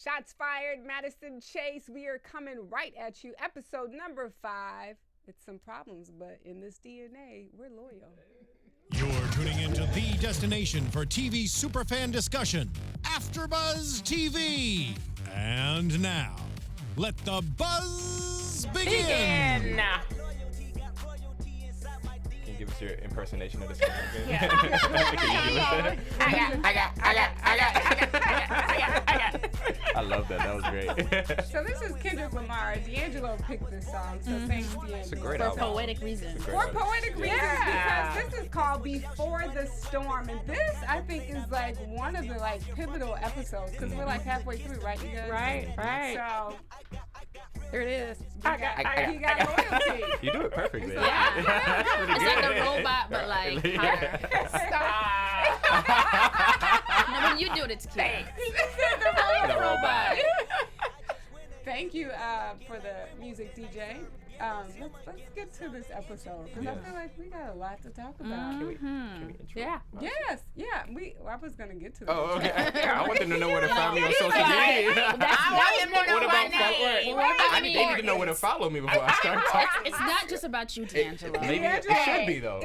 Shots fired, Madison Chase. We are coming right at you. Episode number 5. It's some problems, but in this DNA, we're loyal. You're tuning into the destination for TV superfan discussion, AFTERBUZZ TV. And now, let the buzz begin. Can you give us your impersonation of this one? Yeah. I love that. That was great. So this is Kendrick Lamar. DeAnjilo picked this song, so thanks, DeAnjilo. It's a great For album. poetic reasons. For poetic reasons, because this is called Before the Storm, and this I think is like one of the like pivotal episodes because we're like halfway through, right? You guys? Right. So Here it is. you got loyalty. You do it perfectly. Yeah. That's pretty It's good. like a robot, but like higher. No, when you do it, it's cute. The robot. Thank you for the music, DJ. Let's get to this episode because I feel like we got a lot to talk about. Can we intro? Yeah. Yes, yeah. I was gonna get to that. Oh, okay. I want them to know where to find me on social media. What about they need to know where to follow me before I start talking. It's not just about you, DeAnjilo. Maybe it should be though.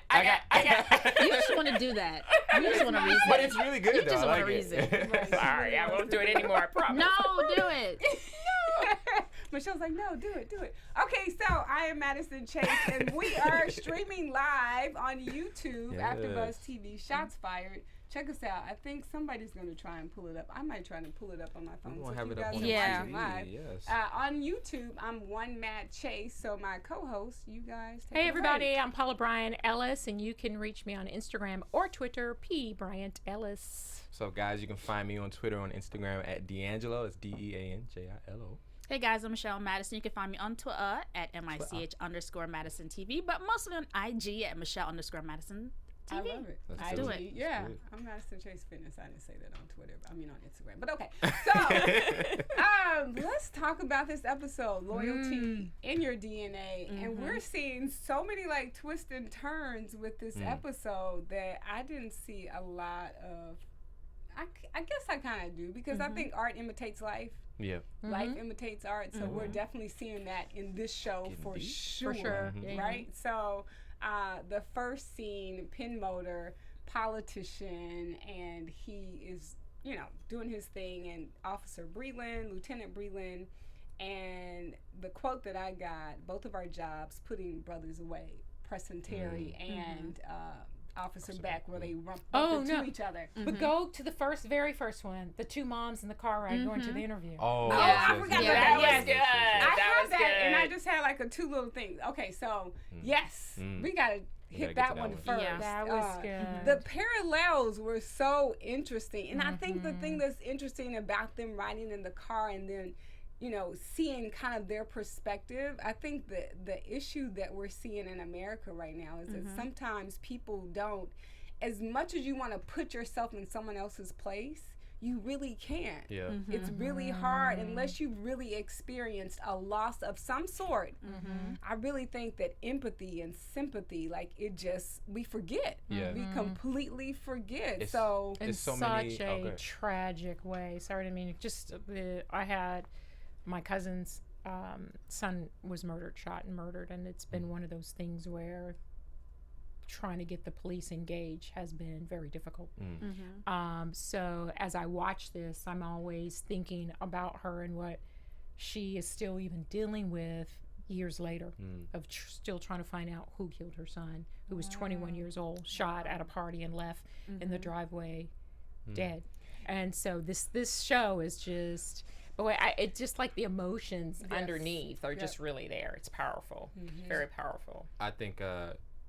I got. You just want to do that. You just want to reason. But it's really good You though. just I want like to it. reason. Sorry, I won't do it anymore, I promise. No, do it. Michelle's like, no, do it. Okay, so I am Madison Chase, and we are streaming live on YouTube, Yes. AFTERBUZZ TV, Shots Fired. Check us out. I think somebody's going to try and pull it up. I might try to pull it up on my phone. I'm So gonna if have you it up guys on are Yeah. watching live. Yes. On YouTube, I'm One Mad Chase, so my co-host, you guys take Hey it everybody, away. I'm Paula Bryan Ellis, and you can reach me on Instagram or Twitter, P. Bryant Ellis. So guys, you can find me on Twitter, on Instagram at DeAnjilo. It's DeAnjilo. Hey guys, I'm Michelle Madison. You can find me on Twitter at MICH_Madison TV, but mostly on IG at Michelle_Madison TV. I love it. Let's I do do it. Yeah, Let's do it. I'm Madison Chase Fitness. I didn't say that on Twitter. I mean on Instagram. But okay. So let's talk about this episode, loyalty in your DNA, and we're seeing so many like twists and turns with this episode that I didn't see a lot of. I guess I kind of do because I think art imitates life. Yeah. Life imitates art, so we're definitely seeing that in this show Getting for deep. sure. For sure. Right? So the first scene, Pin Motor, politician, and he is, doing his thing, and Officer Breland, Lieutenant Breland, and the quote that I got, both of our jobs, putting brothers away, Preston Terry and Officer Beck, where they bump into each other. But go to the very first one, the two moms in the car ride going to the interview. Oh, I forgot that was good. I That have was that, good. and I just had like two little things. Okay, so yes, we gotta hit get that to that one one. first. Yeah. That was good. The parallels were so interesting, and I think the thing that's interesting about them riding in the car and then, seeing kind of their perspective. I think the issue that we're seeing in America right now is that sometimes people don't, as much as you want to put yourself in someone else's place, you really can't. Yeah. It's really hard unless you've really experienced a loss of some sort. I really think that empathy and sympathy, like we forget. Yeah. We completely forget. It's- So In There's so such many- a okay. tragic way. Sorry, I mean, I had my cousin's son was shot and murdered, and it's been one of those things where trying to get the police engaged has been very difficult. So as I watch this, I'm always thinking about her and what she is still even dealing with years later of still trying to find out who killed her son, who was 21 years old, shot at a party and left in the driveway dead. And so this show is just, it's just like the emotions underneath are just really there. It's powerful, very powerful. I think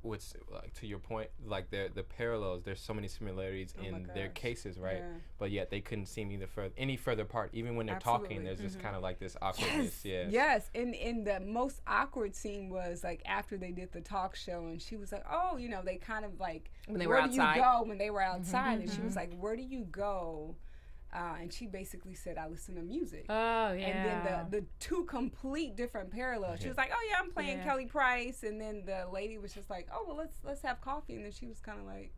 what's like to your point, like the parallels. There's so many similarities in their cases, right? Yeah. But yet they couldn't seem any further apart. Even when they're talking, there's just kind of like this awkwardness. Yes, and the most awkward scene was like after they did the talk show, and she was like, "Oh, they kind of like When they where were do outside. you go when they were outside?" And she was like, "Where do you go?" And she basically said, "I listen to music." Oh, yeah. And then the two complete different parallels. She was like, "Oh yeah, I'm playing Yeah. Kelly Price," and then the lady was just like, "Oh well, let's have coffee," and then she was kind of like.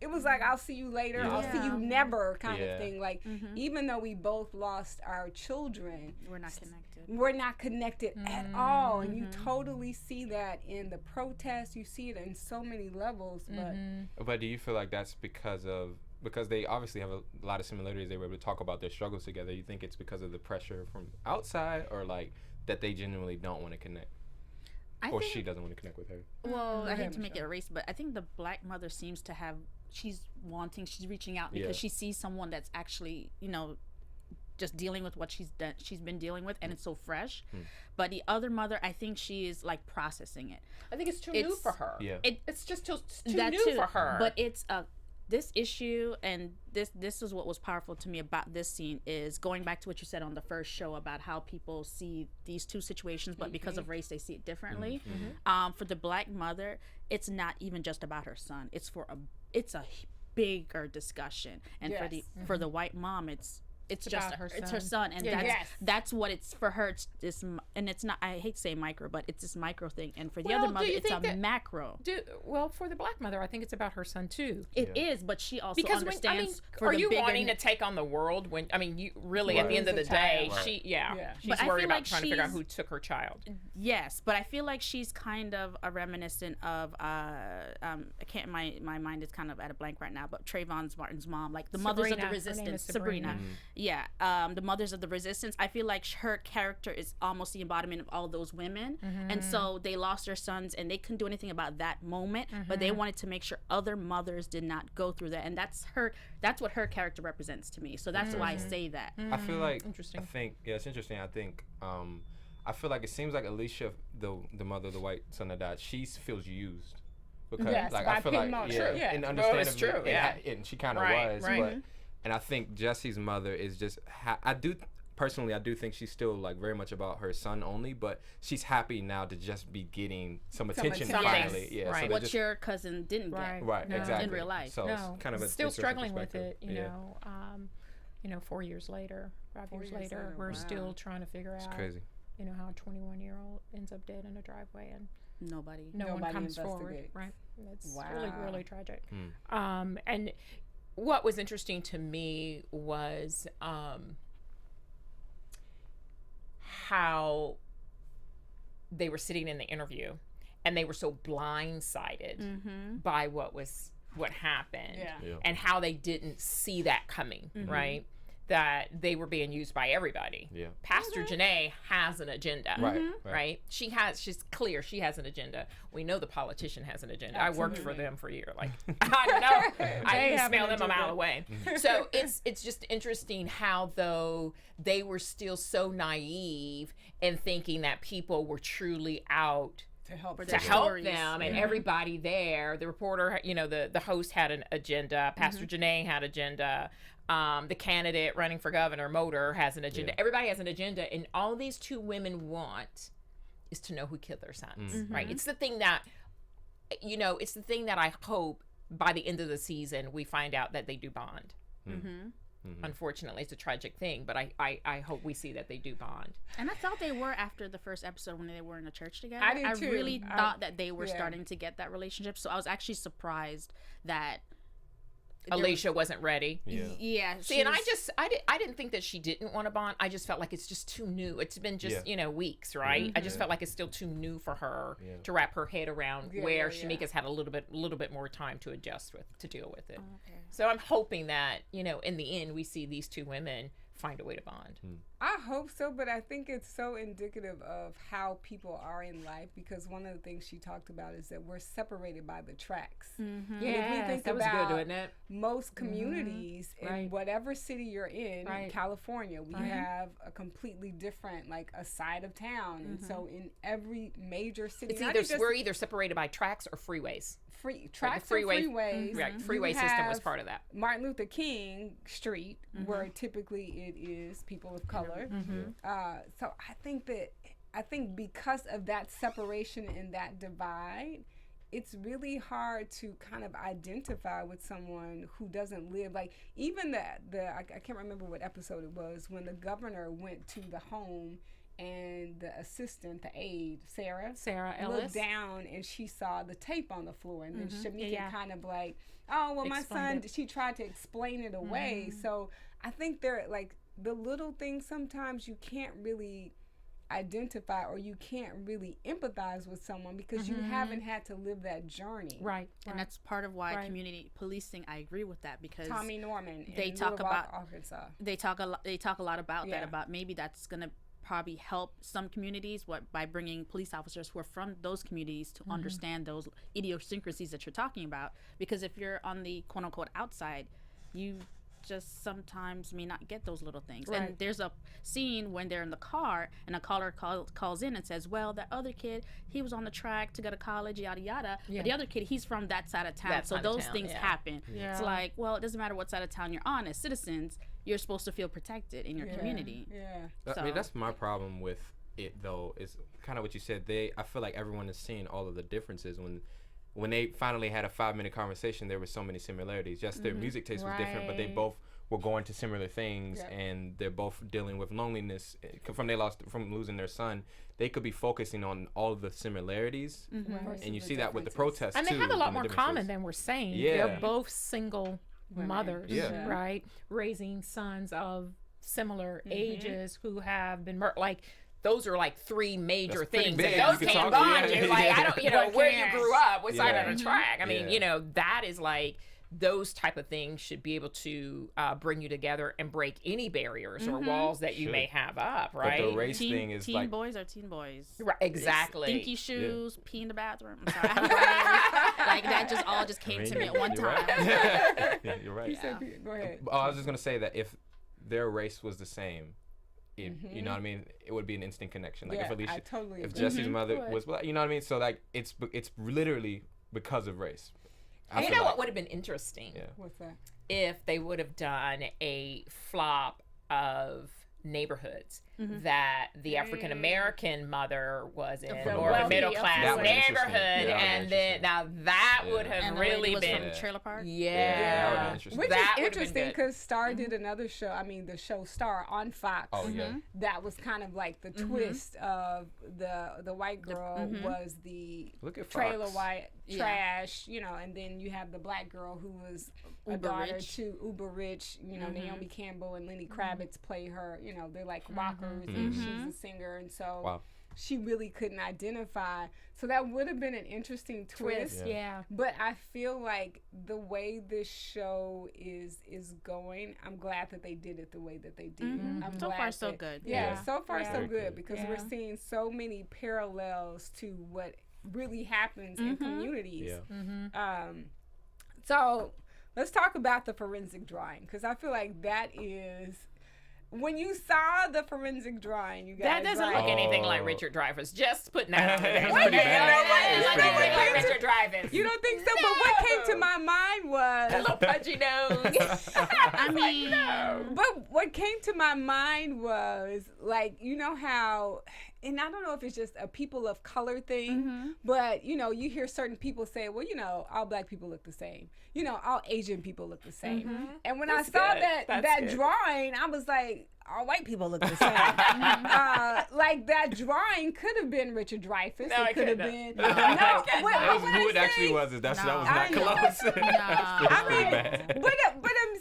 it was like, I'll see you later, Yeah. I'll see you never kind Yeah. of thing. Like, even though we both lost our children, We're not connected. we're not connected at all. And you totally see that in the protests. You see it in so many levels. But do you feel like that's because they obviously have a lot of similarities? They were able to talk about their struggles together. You think it's because of the pressure from outside, or like that they genuinely don't want to connect? Or she doesn't want to connect with her? Well, I hate to make it a race, but I think the black mother seems to have, she's reaching out because she sees someone that's actually, just dealing with what she's been dealing with, and it's so fresh. But the other mother, I think she is like processing it. I think it's too new for her. Yeah. It's just too new for her. But it's this issue, and this is what was powerful to me about this scene, is going back to what you said on the first show about how people see these two situations, but because of race they see it differently. For the black mother, it's not even just about her son. It's a bigger discussion, and for the white mom, it's just about her it's her son, and that's what it's for her. And it's not, I hate to say micro, but it's this micro thing, and for the other mother it's a macro. Well, for the black mother, I think it's about her son too. It is, but she also understands. Are you wanting to take on the world when you really at the end of the day, she's worried about trying to figure out who took her child. Yes, but I feel like she's kind of a reminiscent of I can't, my mind is kind of at a blank right now, but Trayvon Martin's mom, like the mothers of the resistance, Sabrina. Yeah, the mothers of the resistance. I feel like her character is almost the embodiment of all those women, and so they lost their sons, and they couldn't do anything about that moment, but they wanted to make sure other mothers did not go through that, and that's what her character represents to me. So that's why I say that. I feel like interesting. I think it's interesting. I think I feel like it seems like Alicia, the mother of the white son that died, she feels used because I feel like and understandably, true. And she kind of was, but. And I think Jesse's mother is just, I do think she's still like very much about her son only, but she's happy now to just be getting some attention finally. Yeah, right. So what your cousin didn't get. Right, exactly. In real life. So it's kind of still struggling with it, you know. 4 years later, 5 years later, we're still trying to figure out. It's crazy. How a 21-year-old ends up dead in a driveway and no one comes forward. Right. It's really, really tragic. Mm. And what was interesting to me was how they were sitting in the interview and they were so blindsided by what happened and how they didn't see that coming, right? That they were being used by everybody. Yeah. Pastor Janae has an agenda. Right? She's clear she has an agenda. We know the politician has an agenda. I worked for them for a year. Like, I don't know. I can smell them a mile away. So it's just interesting how though they were still so naive and thinking that people were truly out to help them, and everybody there, the reporter, the host had an agenda, Pastor Janae had agenda, the candidate running for governor, Motor, has an agenda. Everybody has an agenda, and all these two women want is to know who killed their sons, right? It's the thing that, it's the thing that I hope by the end of the season we find out that they do bond. Unfortunately, it's a tragic thing, but I hope we see that they do bond. And I thought they were after the first episode when they were in the church together. I did too. Really thought that they were starting to get that relationship. So I was actually surprised that Alicia wasn't ready. Yeah. See, and I didn't think that she didn't want to bond. I just felt like it's just too new. It's been just weeks, right? I just felt like it's still too new for her to wrap her head around. Where Shamika's had a little bit more time to adjust with, to deal with it. Okay. So I'm hoping that in the end we see these two women find a way to bond. I hope so, but I think it's so indicative of how people are in life, because one of the things she talked about is that we're separated by the tracks. And if we think that was about good, wasn't it? most communities in whatever city you're in, California, we have a completely different, like a side of town. And so in every major city, we're either separated by tracks or freeways. Tracks or freeways. Right, freeway system was part of that. Martin Luther King Street, where typically it is people of color. So I think because of that separation and that divide, it's really hard to kind of identify with someone who doesn't live, like even I can't remember what episode it was, when the governor went to the home and the assistant, the aide, Sarah Ellis, looked down and she saw the tape on the floor, and then Shamika kind of like, oh, well, my son, she tried to explain it away. So I think they're like the little things sometimes you can't really identify, or you can't really empathize with someone because you haven't had to live that journey. Right. And that's part of why community policing, I agree with that, because Tommy Norman, they talk about Arkansas. They talk a lot about that, about maybe that's going to probably help some communities by bringing police officers who are from those communities to understand those idiosyncrasies that you're talking about, because if you're on the quote unquote outside, you just sometimes may not get those little things. And there's a scene when they're in the car and a caller calls in and says, well, that other kid, he was on the track to go to college, yada yada, but the other kid, he's from that side of town, so those things happen. It's like, well, it doesn't matter what side of town you're on. As citizens, you're supposed to feel protected in your community. I mean, that's my problem with it, though, is kind of what you said. I feel like everyone is seeing all of the differences. When they finally had a 5-minute conversation, there were so many similarities. Yes, their music taste was different, but they both were going to similar things, and they're both dealing with loneliness from losing their son. They could be focusing on all of the similarities, and you see that with the protests and too. they have a lot more common than we're saying. They're both single mothers, right? Raising sons of similar ages who have been like. Those are like 3 major things. Those can't bond you. Like, I don't, where you grew up, what side of the track. I mean, that is like, those type of things should be able to bring you together and break any barriers or walls that you may have up, right? But the race thing is teen like... boys are teen boys. Right, exactly. Stinky shoes, pee in the bathroom. I'm sorry. Like, that just came to me at one time. Yeah, you're right. Go ahead. I was just going to say that if their race was the same, you know what I mean, it would be an instant connection. Like if Alicia, if Jesse's mother was black, you know what I mean. So like it's literally because of race. You know what would have been interesting? What's that? If they would have done a flop of neighborhoods that the African American mother was in, more of a middle class neighborhood, and then now that would have really been from Trailer Park. Which is interesting because Star did another show. I mean, the show Star on Fox. That was kind of like the twist of the white girl was the trailer white trash, and then you have the black girl who was a daughter to uber rich, Naomi Campbell and Lenny Kravitz play her, they're like rockers and she's a singer, and so she really couldn't identify. So that would have been an interesting twist. But I feel like the way this show is going, I'm glad that they did it the way that they did. I'm so glad far so good. So far so good, because we're seeing so many parallels to what really happens in communities. So let's talk about the forensic drawing, because I feel like that is... When you saw the forensic drawing, you guys... That doesn't look anything like Richard Dreyfuss. Just putting that on there. Like Richard Dreyfuss. You don't think so? No. But what came to my mind was... A little pudgy nose. I mean... But what came to my mind was, like, you know how... And I don't know if it's just a people of color thing, but, you hear certain people say, well, all black people look the same. All Asian people look the same. And when I saw that drawing, I was like, all white people look the same. Like, that drawing could have been Richard Dreyfuss. No, it could have been. Who it actually was, that was not close. But I'm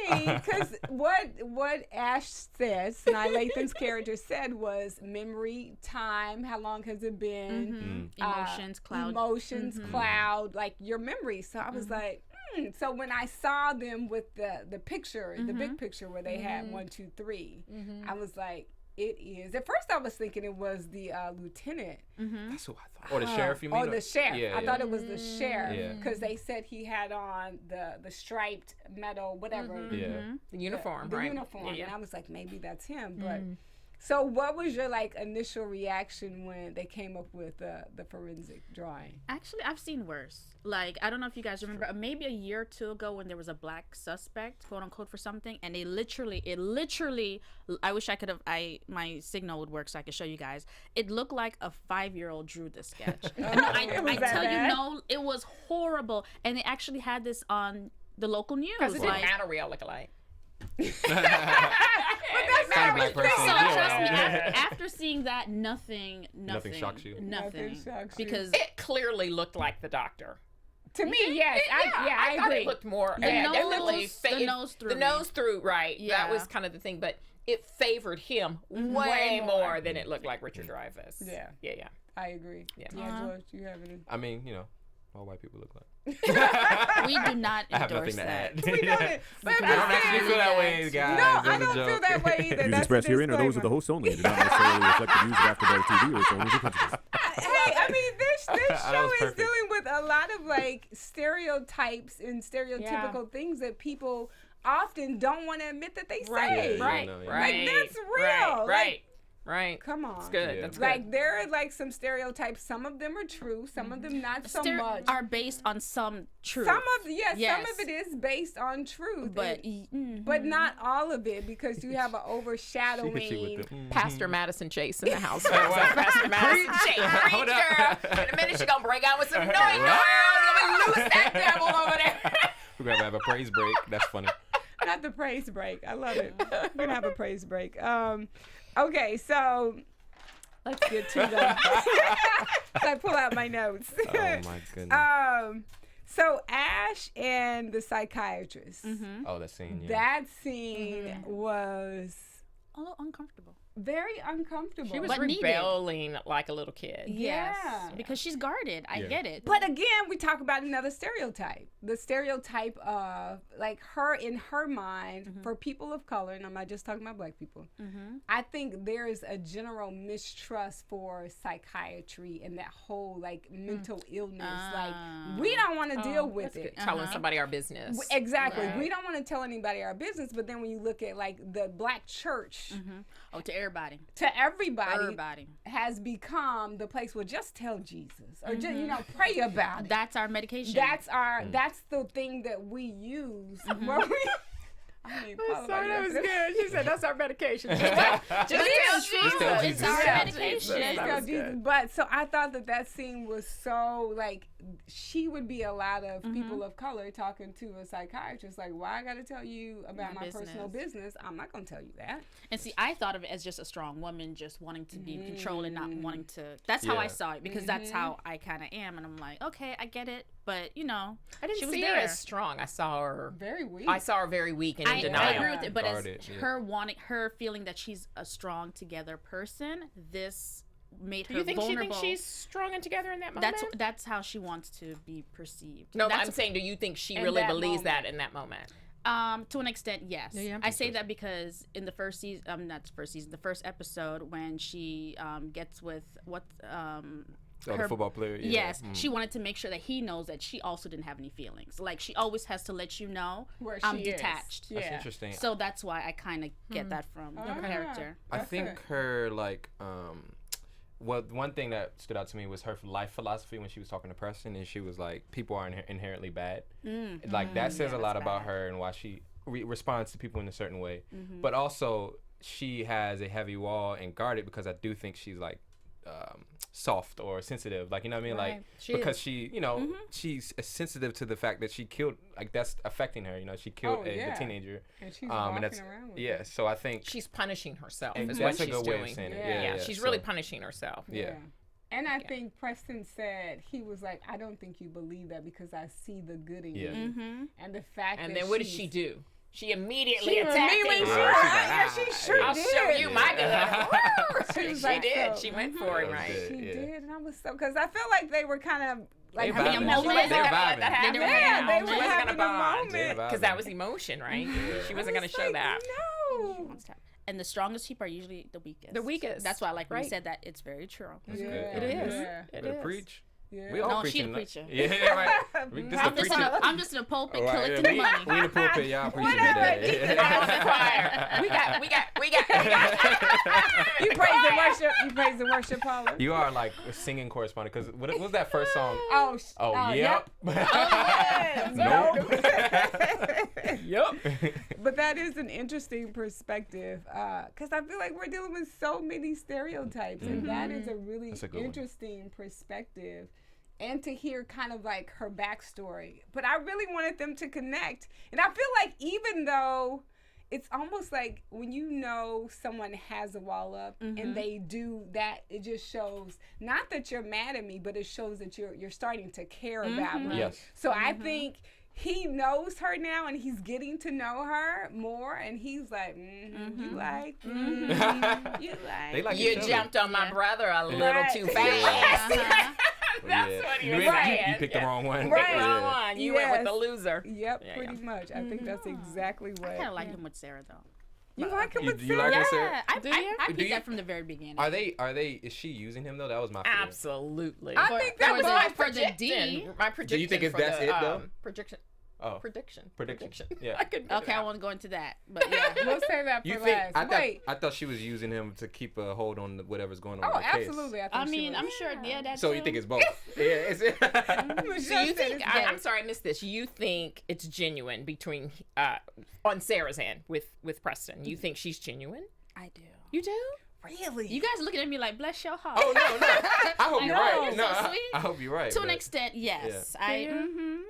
saying, because what Ashe says, Nye Lathan's character said, was memory, time, how long has it been, emotions, cloud, like your memory. So I was like, So when I saw them with the picture, the big picture where they had 1, 2, 3, I was like, it is. At first I was thinking it was the lieutenant. That's who I thought. Or the sheriff, you mean? Or the sheriff. I thought it was the sheriff, because they said he had on the striped metal, whatever. The uniform, the right? uniform. And I was like, maybe that's him. But so what was your initial reaction when they came up with the forensic drawing? Actually, I've seen worse. Like, I don't know if you guys remember, maybe a year or 2 ago when there was a black suspect, quote unquote, for something, and it literally, I wish I could have, my signal would work so I could show you guys. It looked like a 5-year-old drew the sketch. I tell you, no, it was horrible. And they actually had this on the local news. Because it didn't matter, we all look alike. Kind of black person. So trust me, after seeing that, nothing shocks you. Nothing shocks you. because It clearly looked like the doctor. To me, yes. I thought agree. it looked more. The The nose through. The nose through, right. Yeah. That was kind of the thing. But it favored him way more than it looked like Richard Dreyfuss. Yeah. Yeah. I agree. Yeah. DeAnjilo, do you have any? I mean, you know, all white people look like. we do not I have endorse nothing to that. add. We don't. But I don't actually feel that way, guys. No, I That's a don't joke. feel that way either. Views That's expressed a herein are those of the disclaimer. hosts only and do not necessarily reflect the views of AfterBuzz TV or its owners or principals. Hey, I mean, this That show was is perfect. dealing with a lot of like stereotypes and stereotypical things that people often don't want to admit that they say. Yeah, Right. no, yeah. Right. Like, that's real. Right. Come on. It's good. Yeah. That's good. Like there are like some stereotypes. Some of them are true. Some of them not so much. Are based on some truth. Some of yes, Yes. some of it is based on truth, but but not all of it because you have an She hit you overshadowing. with the, Pastor Madison Chase in the house. Pastor Madison Chase. Hold Preach, up. girl. In a minute, she's going to break out with some noise. You're going to lose that devil over there. We're gonna have a praise break. That's funny. Not the praise break. I love it. We're gonna have a praise break. Okay, so let's get to the. I pull out my notes. Oh my goodness. So Ashe and the psychiatrist. Oh, that scene. Yeah. That scene was a little uncomfortable. very uncomfortable. She was But needed. rebelling like a little kid. Yes, Yeah. because she's guarded. I Yeah. get it. But again, we talk about another stereotype. The stereotype of like her in her mind for people of color, and I'm not just talking about black people. I think there is a general mistrust for psychiatry and that whole like mental illness. Like we don't want to deal with it. Telling somebody our business. Exactly. Right. We don't want to tell anybody our business, but then when you look at like the black church Oh, to everybody. to everybody Everybody. has become the place where just tell Jesus or just, pray about it. That's our medication. That's our. That's the thing that we use. Where we, I mean, Paula, Sorry, that was good. She said that's our medication. Just tell It's Jesus. our Yeah. medication. That tell was Jesus. good. But so I thought that scene was so like she would be a lot of people of color talking to a psychiatrist like, why I got to tell you about my personal business? I'm not gonna tell you that. And see, I thought of it as just a strong woman just wanting to be in control and not wanting to. That's how I Yeah. saw it because that's how I kind of am. And I'm like, okay, I get it. But, I she didn't was see there. her as strong. I saw her. Very weak. I saw her very weak and in I denial. agree with it. But Guarded, as yeah. her feeling that she's a strong together person, this made Do her you think vulnerable. she thinks she's strong and together in that moment? That's how she wants to be perceived. no, but That's I'm saying, do you think she In really that believes moment. that in that moment? To an extent, yes. Yeah, I say that because in the first season, not the first season, the first episode when she gets with The football player. Yeah. Yes, she wanted to make sure that he knows that she also didn't have any feelings. Like she always has to let you know Where I'm she is. detached. Yeah. That's interesting. So that's why I kind of get that from her character. I That's think it. her like well, one thing that stood out to me was her life philosophy when she was talking to Preston, and she was like, people are inherently bad. Like that says a lot about her and why she responds to people in a certain way. But also she has a heavy wall and guarded because I do think she's like soft or sensitive, like, you know what I mean? Right. Like She because is. she, she's sensitive to the fact that she killed, like that's affecting her, she killed the teenager. And she's And walking that's around with yeah, it. so I think She's punishing herself. and Is that's what a she's good way doing. of saying it. Yeah. Yeah, She's so- really punishing herself. Yeah. And I think Preston said, he was like, I don't think you believe that because I see the good in Yeah. you. And the fact And that then what did she's- she do? She immediately She attacked immediately, him. she, Yeah, she's like, she sure I'll did. show you my good. She She was like, did. so- She went for it, That was right? good. She Yeah. did, and I was so, because I feel like they were kind of like They having a vibing. moment. They're They're vibing. having Yeah, they she were wasn't having gonna a bond. moment. Because that was emotion, right? She wasn't going to show that. No. And the strongest people are usually the weakest. The weakest, That's why I like when you right. said that. It's very true. Yeah, good. It is. Yeah. It Better is. preach. Yeah. We all No, she preaching. the preacher. Yeah, right. This I'm the just, preacher. I'm just in a pulpit Right, collecting yeah, the money. we in the pulpit, y'all preaching Whatever, today. keep it Out of the choir. We got. You praise and worship. You praise and worship, Paula. You are like a singing correspondent, because what was that first song? Oh, Yep. yes. Nope. Yup. But that is an interesting perspective, because I feel like we're dealing with so many stereotypes, and that is a really That's a good one. interesting perspective. And to hear kind of like her backstory. But I really wanted them to connect. And I feel like even though it's almost like when you know someone has a wall up and they do that, it just shows not that you're mad at me, but it shows that you're starting to care about me. Yes. So I think he knows her now, and he's getting to know her more, and he's like, you like, you like. They like You each other. jumped on my brother a little Right. too fast. That's what he you was didn't- saying. You picked the wrong one. Right. Wrong one. You went with the Yes. loser. Yep, Yeah, pretty much. I think that's exactly what. I kind of like him with Sarah though. You like him with You like her, Sarah? Yeah, I Do you? picked Do you? that from the very beginning. Are they? Is she using him though? That was my fear. Absolutely. I think that was my for the D. prediction. My prediction. Do you think for that's the, it, though? Prediction. Oh, Prediction. Yeah. I could. Okay, I won't go into that, but yeah. We'll say that for You think? last. I thought she was using him to keep a hold on whatever's going on. Oh, with the case. absolutely. I mean, I'm sure. Yeah, that's. So you think it's both? Yeah. It's, So you think? I'm sorry, I missed this. You think it's genuine between on Sarah's end with Preston? You think she's genuine? I do. You do? Really? You guys looking at me like, bless your heart. oh no. I hope you're know, right. you're No, so sweet. I hope you're right. To an but- extent, yes. you?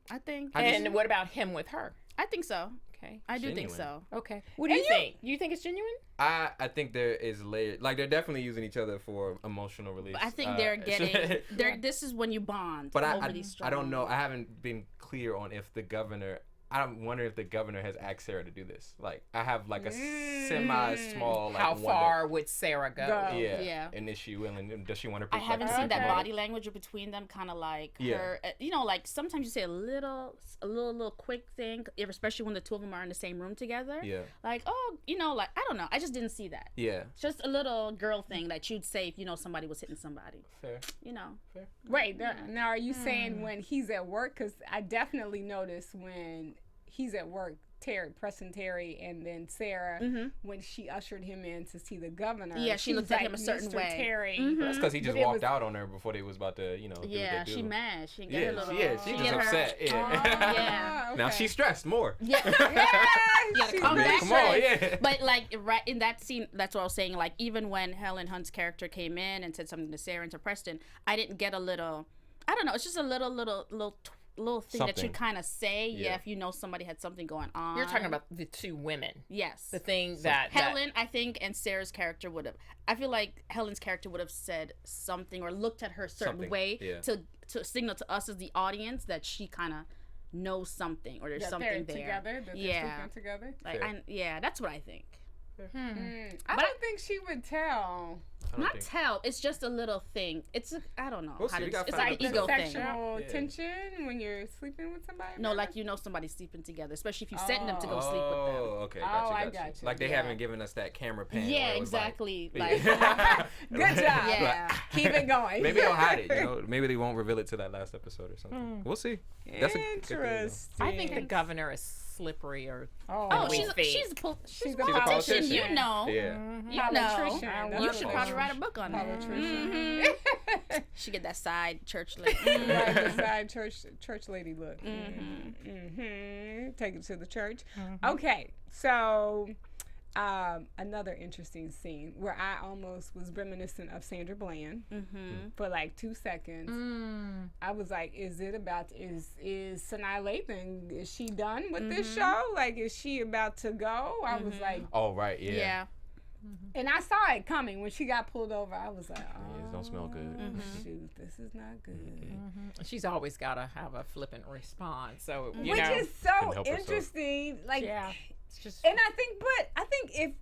I think. And what about him with her? I think so. Okay. I do think Genuine. so. Okay. What do you think? You think it's genuine? I think there is layered. Like they're definitely using each other for emotional release. But I think they're getting. This is when you bond. But overly I strong. don't know. I haven't been clear on if the governor. I'm wondering if the governor has asked Sarah to do this. Like I have like a semi-small. Like, How wonder. far would Sarah go? Go. Yeah. Yeah. And is she willing? Does she want to? I haven't seen that Okay. body language between them, kind of like Yeah. her. You know, like sometimes you say a little quick thing, especially when the two of them are in the same room together. Yeah. Like, oh, you know, like I don't know. I just didn't see that. Yeah. Just a little girl thing that you'd say if you know somebody was hitting somebody. Fair. You know. Wait, now are you saying when he's at work? Because I definitely notice when he's at work, Preston Terry, and then Sarah, when she ushered him in to see the governor. Yeah, she looked at him a certain Mr. way. Terry. That's because he just But it walked was- out on her before they was about to, do what Yeah, they she do. mad. She didn't get her Yeah, little. she she just get her- upset. Yeah. Yeah. Now she's stressed more. Yeah. Yeah, Come Man, back come on, straight. yeah. But like right in that scene, that's what I was saying. Like even when Helen Hunt's character came in and said something to Sarah and to Preston, I didn't get a little. I don't know. It's just a little thing that you Something. kind of say. Yeah. If you know somebody had something going on. You're talking about the two women. yes. The thing that Helen, I think, and Sarah's character would have. I feel like Helen's character would have said something or looked at her a certain Something, way yeah. to signal to us as the audience that she kind of knows something or there's That something they're there. together. That Yeah. they're sleeping together. Fair. Yeah, that's what I think. I don't think she would tell. I don't Not think- tell. It's just a little thing. I don't know. We'll how see. to We gotta it's find like out an the ego thing. Sexual Yeah. tension when you're sleeping with somebody. No, maybe? like you know somebody's sleeping together, especially if you setting them to go sleep with them. Oh, okay. Oh, Gotcha, I gotcha. got you. Like they Yeah. haven't given us that camera pan. Yeah, where it was exactly. Like, Good job. Yeah. Keep it going. Maybe they'll hide it. Maybe they won't reveal it to that last episode or something. We'll see. That's a good thing, though. Interesting. I think the governor is slippery or Oh, we she's think. she's She's a politician. politician. You know. Yeah. You know. Politician. That's You what should it probably is. write a book on that. Politician. She get that side church lady. Right beside church lady look. Take it to the church. Okay, so another interesting scene where I almost was reminiscent of Sandra Bland for like 2 seconds. I was like, is Sanaa Lathan, is she done with this show? Like, is she about to go? I was like, Oh, right. Yeah. Yeah. and I saw it coming when she got pulled over. I was like, oh, It don't smell good. shoot, this is not good. She's always got to have a flippant response. So, you Which know. is so help herself. interesting. Like, Yeah. It's just and I think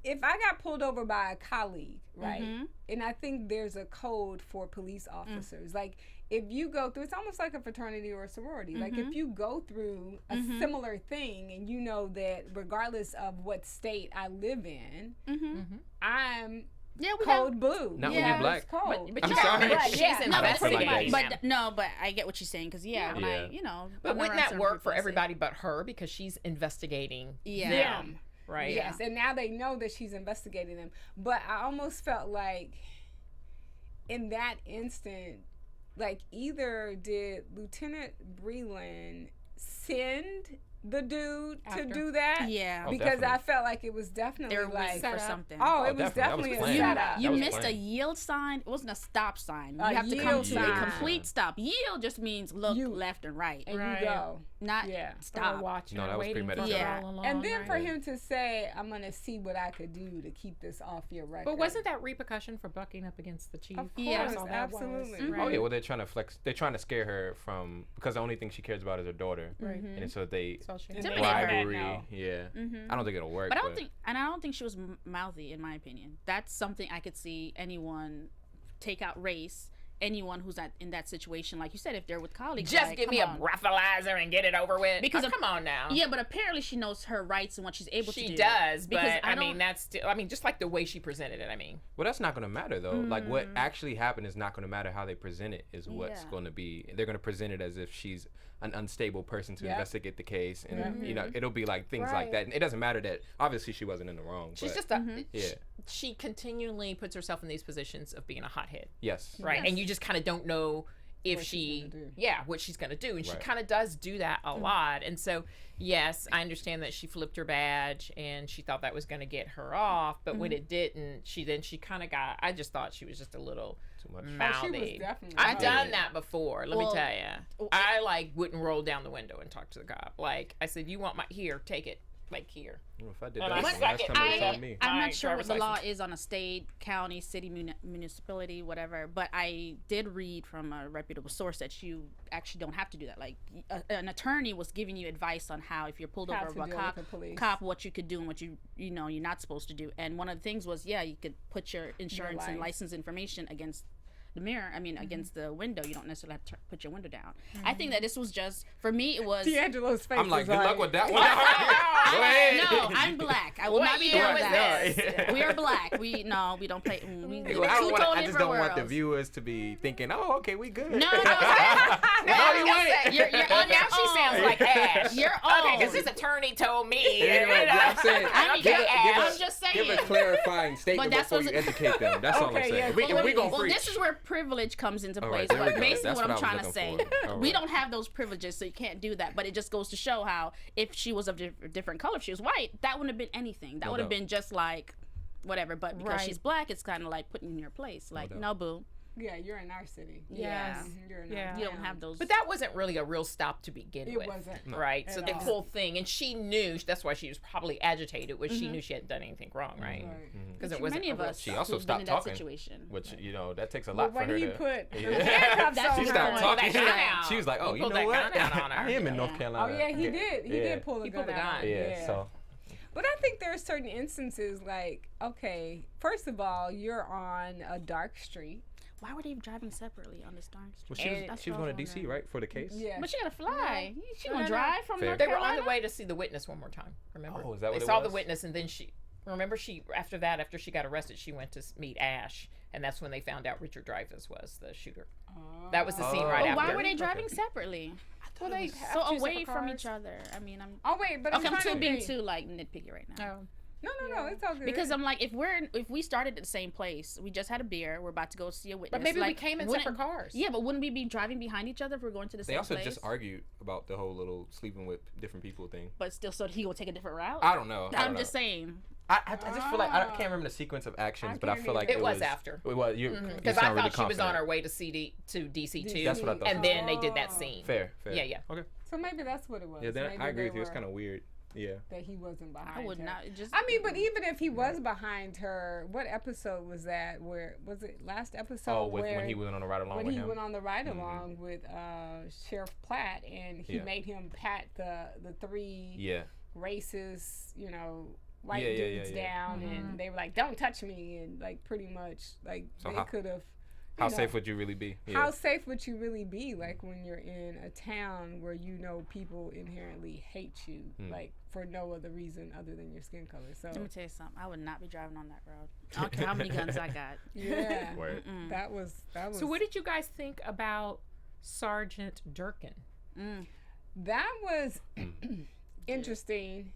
if I got pulled over by a colleague, right, and I think there's a code for police officers. Like, if you go through, it's almost like a fraternity or a sorority. Like, if you go through a similar thing and you know that regardless of what state I live in, I'm Yeah, we code blue. Not when you're black. Code. But I'm you sorry. got, Right, she's yeah. No, but- investigating. But- now. but I get what you're saying because when I But whenever wouldn't I'm that certain work people, for I say- everybody but her because she's investigating Yeah. them, right? Yes, and now they know that she's investigating them. But I almost felt like in that instant, like either did Lieutenant Breland send the dude After. to do that. Yeah. Oh, Because definitely. I felt like it was definitely They were like waiting for something. Oh, Oh, it was definitely. definitely That was a planned. setup. You was missed a planned. yield sign. It wasn't a stop sign. A You have to come yield to a sign. complete stop. Yield just means look You- left and right, And Right. you go. not Yeah. stop. Watching No, her, that was waiting for premeditated. her Yeah. all along, And then right? for him to say, I'm going to see what I could do to keep this off your record. But wasn't that repercussion for bucking up against the chief? Of Yeah. course, That's all that was, absolutely. right? Oh yeah, well they're trying to flex. They're trying to scare her from because the only thing she cares about is her daughter, Right. and so they So she- Intimidate her. bribery. No. Yeah, Mhm. I don't think it'll work. But I don't think she was mouthy, in my opinion. That's something I could see anyone take out race. Anyone who's in that situation, like you said, if they're with colleagues, Just like, give me come a on. breathalyzer and get it over with. Because come on now. Yeah, but apparently she knows her rights and what she's able to do. She does, Because but I mean don't- that's still. I mean, just like the way she presented it. I mean, Well, that's not going to matter though. Like what actually happened is not going to matter. How they present it is what's Yeah. going to be. They're going to present it as if she's an unstable person to Yep. investigate the case, and you know it'll be like things like that. And it doesn't matter that obviously she wasn't in the wrong. she's but just a. yeah. She continually puts herself in these positions of being a hothead, Yes. right? And you just kind of don't know if What she's she, gonna do. what she's gonna do, and she Right. kind of does do that a lot. And so, yes, I understand that she flipped her badge and she thought that was gonna get her off, but when it didn't, she kind of got. I just thought she was just a little Too much. Oh, she was mouthy. definitely I've mouthy. done that before. Let me Well, tell you, I like wouldn't roll down the window and talk to the cop. Like I said, you want my here, take it, like here. Well, if I did And that, I last suck it. time they saw me. I'm My not sure what driver's the law license. is on a state, county, city, municipality, whatever. But I did read from a reputable source that you actually don't have to do that. Like an attorney was giving you advice on how, if you're pulled How over to by a deal with the police. cop, what you could do and what you know you're not supposed to do. And one of the things was, you could put your insurance and license. license information against the mirror. I mean, against the window. You don't necessarily have to put your window down. I think that this was just, for me, it was. DeAngelo's face I'm like, is good luck like, with that one. Go ahead. No, I'm black. I will What not be year doing was that. this? We are black. We don't play. We Hey, well, I two don't wanna- totally I just different don't want the worlds. viewers to be thinking, oh, okay, we good. No, No, you ain't. You're on Now your she own. sounds like Ash. You're Okay, own. because this attorney told me. Anyway, I'm saying, I mean, give I'm a- just give a saying. clarifying statement that's before you what's- educate them. That's all I'm Okay, saying. yeah, If we well, gonna Well, preach. this is where privilege comes into All place. right, there we But go. basically, That's what I'm what I trying to was say, looking for. All we right. don't have those privileges, so you can't do that. But it just goes to show how, if she was of a different color, if she was white, that wouldn't have been anything. That No would have doubt. been just like whatever. But because Right. she's black, it's kind of like putting you in your place. Like, doubt. no, boo. yeah, you're in our city. Yeah. Yes. You're in Yeah. our You don't town. have those. But that wasn't really a real stop to begin It with. wasn't. Right? So At the all. whole thing, and she knew, that's why she was probably agitated, was she knew she hadn't done anything wrong, right? Right. Because it wasn't many a of real us She also who've been in stopped that talking, situation. Which, you know, that takes a But lot for when her he to... put Yeah. handcuffs That's on She the her, stopped point. talking. Pulled that gun out. She was like, oh, He you pulled know that what? gun out on her. I am in North Yeah. Carolina. Oh yeah, he did. He did pull the He gun pulled the out. gun. Yeah, so... But I think there are certain instances like, okay, first of all, you're on a dark street. Why were they driving separately on this dark Well, street? she was, That's she was what I going to was D.C., wondering. right, for the case? Yeah. But she gotta fly. She No, gonna no, drive from Fair. North They were Carolina? on the way to see the witness one more time. Remember? Oh, is that what they it saw the was? witness, and then remember after she got arrested, she went to meet Ashe, and that's when they found out Richard Dreyfuss was the shooter. That was the scene right But after. why were they driving separately? Well, they So have two away separate from cars. each other. I mean, I'm Oh wait, but okay. I'm trying still to being think. too like nitpicky right now. Oh. No, it's all good. Because I'm like, if we started at the same place, we just had a beer, we're about to go see a witness. But maybe like, we came in wouldn't- separate cars. Yeah, but wouldn't we be driving behind each other if we're going to the They same also place? just argued about the whole little sleeping with different people thing. But still, so he will take a different route. I don't know. I'm just saying. I just feel like I can't remember the sequence of actions, but I can't feel like It was after. It was you. Because I thought she was on her way to DC too. That's what I thought. And then they did that scene. Fair. Yeah. Okay. So maybe that's what it was. Yeah, then Maybe I agree they with you. It's were- kind of weird. Yeah. that he wasn't behind I would her. not. Just. I mean, but even if he was behind her, what episode was that? Where was it? Last episode? Oh, where when he went on the ride along when with he him. went on the ride along with Sheriff Platt, and he Yeah. made him pat the three Yeah. racist, white Yeah, dudes yeah. down, and they were like, "Don't touch me," and like pretty much like So they how- could have. How safe would you really be? Yeah. How safe would you really be, like when you're in a town where you know people inherently hate you, like for no other reason other than your skin color? So Let me tell you something. I would not be driving on that road. I don't care how many guns I got. yeah, Word. that was. So what did you guys think about Sergeant Durkin? That was interesting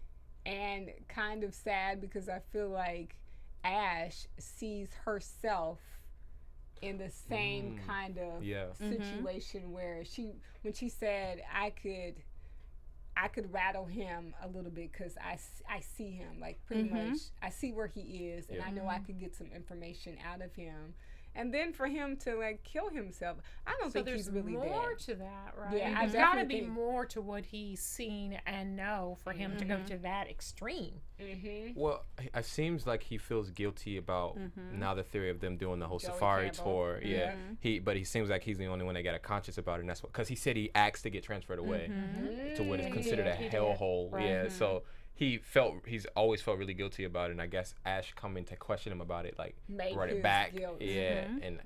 and kind of sad because I feel like Ashe sees herself in the same kind of Yeah. situation where when she said I I could rattle him a little bit because I see him, like, pretty much. I see where he is, and I know I could get some information out of him. And then for him to, like, kill himself, I don't think he's really dead. There's more to that, right? Yeah, There's got to be more to what he's seen and know for him to go to that extreme. Well, it seems like he feels guilty about now the theory of them doing the whole safari tour. Yeah, but he seems like he's the only one that got a conscience about it, and that's what, because he said he asked to get transferred away to what is considered a hellhole. Right. Yeah, so he's always felt really guilty about it, and I guess Ashe coming to question him about it, like, brought it back. Yeah, and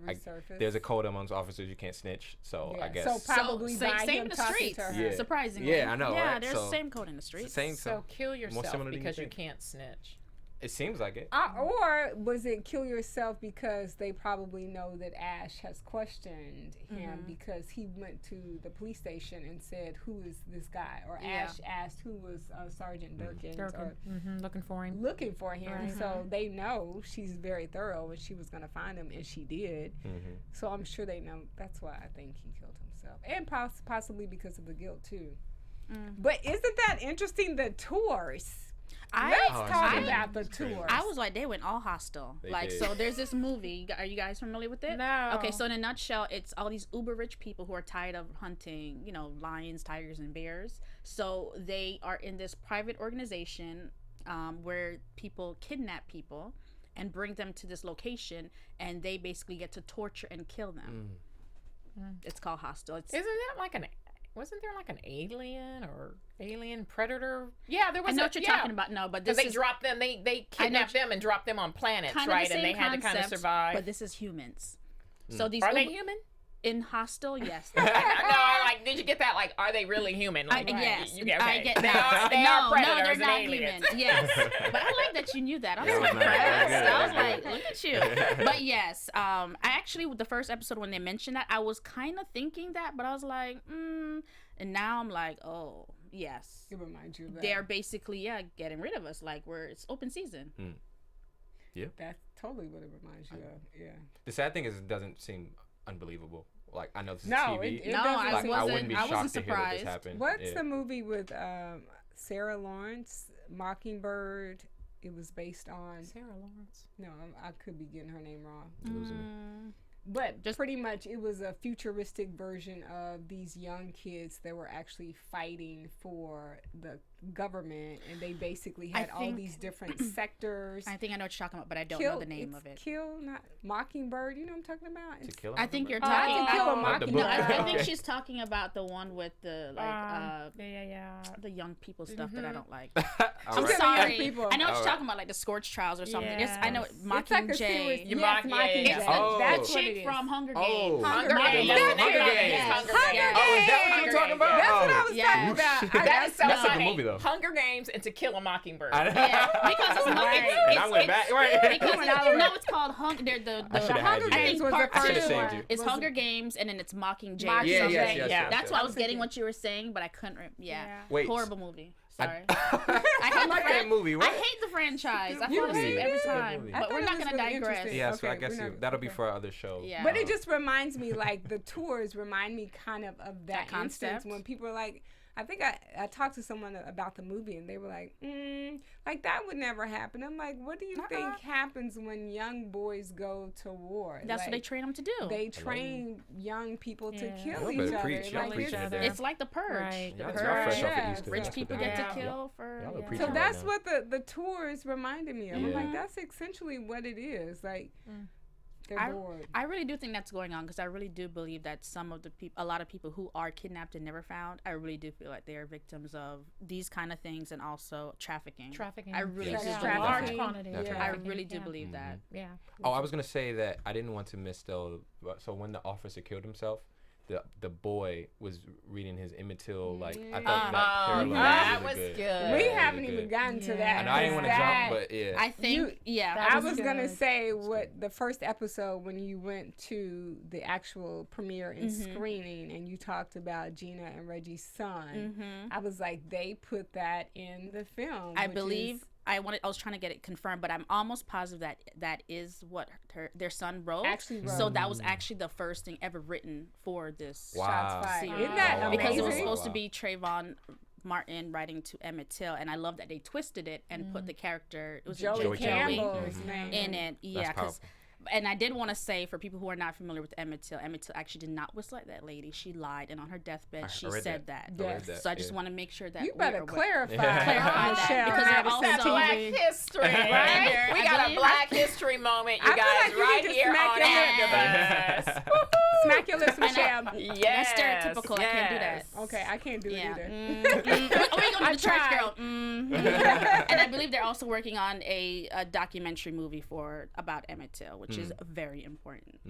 there's a code amongst officers, you can't snitch, so I guess. So probably same in the streets, surprisingly. Yeah, I know, Yeah, right? there's the same code in the streets. So kill yourself because you think. can't snitch. It seems like it. Or was it kill yourself because they probably know that Ashe has questioned him because he went to the police station and said, who is this guy? Or Ashe asked who was Sergeant Durkin. Looking for him. Looking for him. So they know she's very thorough and she was going to find him, and she did. So I'm sure they know. That's why I think he killed himself. And possibly because of the guilt, too. But isn't that interesting? The tours. Let's talk about the tours. I was like, they went all hostile. So there's this movie. Are you guys familiar with it? No. Okay, so in a nutshell, it's all these uber rich people who are tired of hunting, lions, tigers, and bears. So they are in this private organization where people kidnap people and bring them to this location, and they basically get to torture and kill them. It's called Hostel. Isn't that wasn't there like an alien or alien predator? Yeah, there was. I know what you're talking about. No, but this they drop them. They kidnap them and drop them on planets, right? And they had to kind of survive. But this is humans. So these are they human? In Hostel, yes. No, I like. Did you get that? Like, are they really human? Like, yes. Okay. I get they that. are predators no, they're and not aliens. human. Yes, but I like that you knew that. I was impressed. I was like, look at you. But yes, I actually, with the first episode when they mentioned that, I was kind of thinking that, but I was like, and now I'm like, oh, yes. It reminds you of that. They're basically, getting rid of us. Like, it's open season. Yeah. That's totally what it reminds you of. Yeah. The sad thing is, it doesn't seem unbelievable. Like, I know this is TV. I wouldn't be shocked to hear that this happened. What's the movie with Sarah Lawrence, Mockingbird? It was based on Sarah Lawrence. No, I could be getting her name wrong. But just pretty much, it was a futuristic version of these young kids that were actually fighting for the government, and they basically had all these different sectors. I think I know what you're talking about, but I don't know the name of it. Not Mockingbird. You know what I'm talking about? To Kill a I think you're Mockingbird? talking To Kill a about. Mockingbird. I think she's talking about the one with the the young people stuff that I don't like. I'm sorry. I know what you're talking about, like the Scorched Trials or something. Yes. I know Mockingjay. Mockingjay. That's the chick from Hunger Games. Hunger Games. Hunger Games. Oh, is that what you're talking about? That's what I was talking about. That's a good movie, though. Hunger Games and To Kill a Mockingbird. Yeah, because it's and I went back. Right. Because it's called Hunger. The Hunger Games was the first one. It's Hunger Games, and then it's Mockingjay. Yes. That's why I was getting what you were saying, but I couldn't. Wait. Horrible movie. Sorry. I like that movie. I hate the franchise. I fall asleep every time. But we're not gonna digress. Yeah, so I guess that'll be for our other show. Yeah. But it just reminds me, like, the tours remind me kind of that concept. instance when people are like, I think I talked to someone about the movie, and they were like, like, that would never happen. I'm like, what do you think happens when young boys go to war? That's what they train them to do. They train young people to kill each other. It's like the Purge. Right. The Y'all Purge. fresh off the East Coast. Rich people get to kill for. So that's what the tours reminded me of. I'm like, that's essentially what it is. Like, they're bored. I really do think that's going on, because I really do believe that a lot of people who are kidnapped and never found, I really do feel like they are victims of these kind of things, and also trafficking. Trafficking. I really do believe large that. quantity. I really do believe that. Yeah. Oh, I was gonna say that I didn't want to miss though. So when the officer killed himself, the boy was reading his Emmett-Till, like, I thought that parallel that was was really good. We haven't even gotten to that. And I didn't want to jump, but yeah. I think, I was going to say what the first episode, when you went to the actual premiere and screening, and you talked about Gina and Reggie's son, I was like, they put that in the film. I believe. I was trying to get it confirmed, but I'm almost positive that is what their son wrote. So that was actually the first thing ever written for this. Wow. Isn't that amazing? Because it was supposed to be Trayvon Martin writing to Emmett Till, and I love that they twisted it and put the character, it was Joey Campbell in it. Yeah, because. And I did want to say, for people who are not familiar with Emmett Till actually did not whistle at that lady. She lied, and on her deathbed, she said that. Yes. So I just want to make sure that you better clarify that, because they're also Black history, right? We got a Black history moment, you guys, like right here on AFTERBUZZ. Smack your lips, Michelle. Yes, that's stereotypical. I can't do that. Okay, I can't do it either. Oh, we gonna do the church girl. And I believe they're also working on a documentary movie about Emmett Till, which is very important.